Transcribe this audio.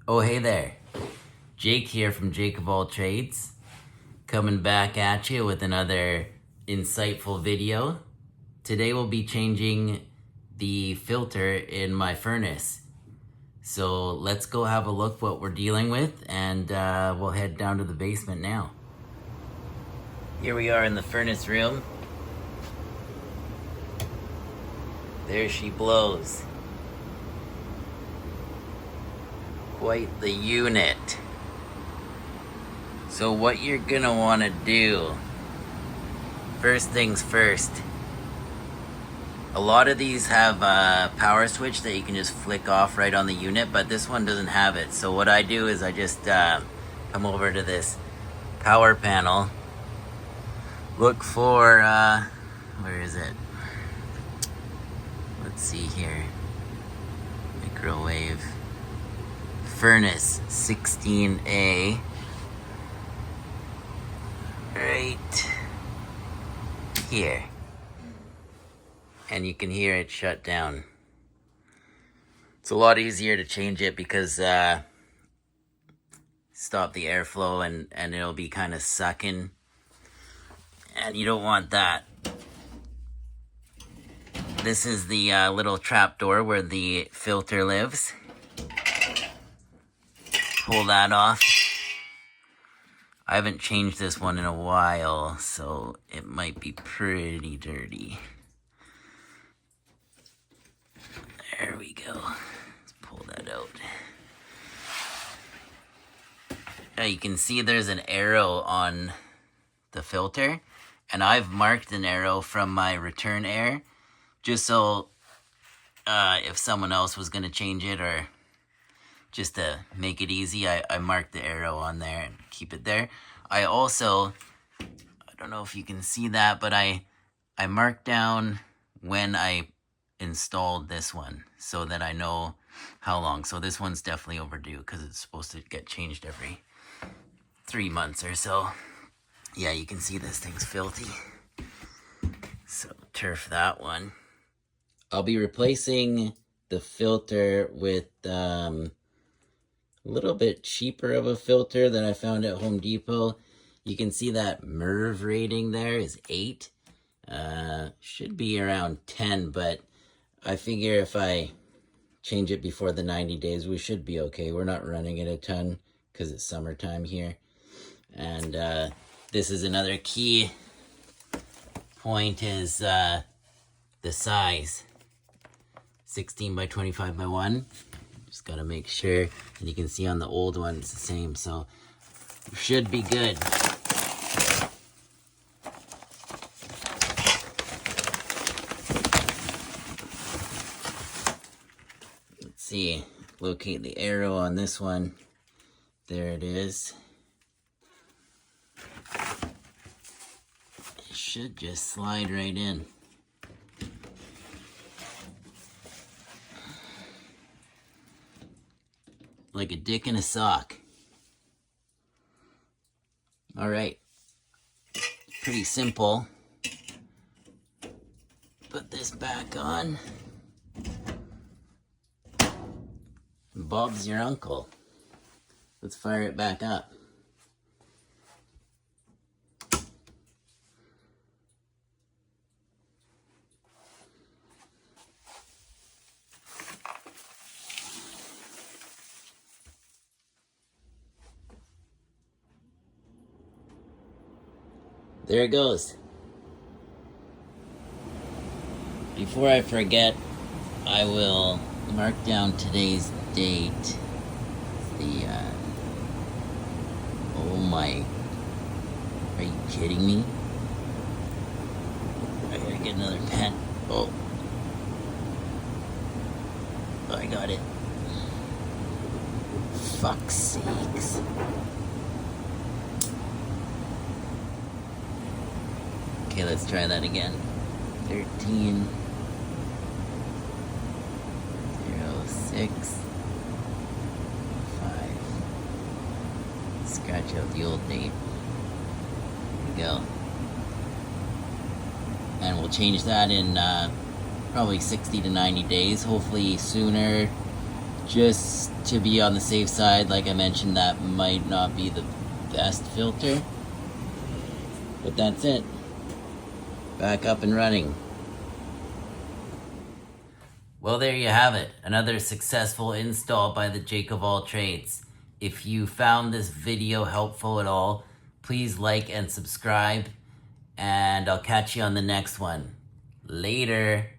Oh, hey there. Jake here from Jake of All Trades, coming back at you with another insightful video. Today we'll be changing the filter in my furnace. So let's go have a look what we're dealing with, and we'll head down to the basement now. Here we are in the furnace room. There she blows. Quite the unit. So what you're gonna wanna do, first things first, a lot of these have a power switch that you can just flick off right on the unit, but this one doesn't have it. So what I do is I just come over to this power panel, look for, where is it? Let's see here, microwave, furnace 16A, right here. And you can hear it shut down. It's a lot easier to change it because stop the airflow and it'll be kind of sucking. And you don't want that. This is the little trap door where the filter lives. Pull that off. I haven't changed this one in a while, so it might be pretty dirty. There we go. Let's pull that out. You can see there's an arrow on the filter, and I've marked an arrow from my return air, just so if someone else was going to change it, or just to make it easy, I marked the arrow on there and keep it there. I also, I don't know if you can see that, but I marked down when I installed this one so that I know how long. So this one's definitely overdue because it's supposed to get changed every 3 months or so. Yeah, you can see this thing's filthy. So turf that one. I'll be replacing the filter with a little bit cheaper of a filter that I found at Home Depot. You can see that MERV rating there is 8. Should be around 10, but I figure if I change it before the 90 days, we should be okay. We're not running it a ton because it's summertime here. And this is another key point is the size. 16 by 25 by 1. Just gotta make sure, and you can see on the old one it's the same, so should be good. Let's see, locate the arrow on this one. There it is. It should just slide right in. Like a dick in a sock. All right, pretty simple. Put this back on. Bob's your uncle. Let's fire it back up. There it goes. Before I forget, I will mark down today's date. The, oh my, are you kidding me? I gotta get another pen. Oh, I got it. Fuck's sakes. Okay, let's try that again. 13 06 5. Scratch out the old date. There we go. And we'll change that in probably 60 to 90 days, hopefully sooner. just to be on the safe side. Like I mentioned, that might not be the best filter, but that's it. Back up and running. Well, there you have it. Another successful install by the Jake of all trades. If you found this video helpful at all, please like and subscribe, and I'll catch you on the next one. Later.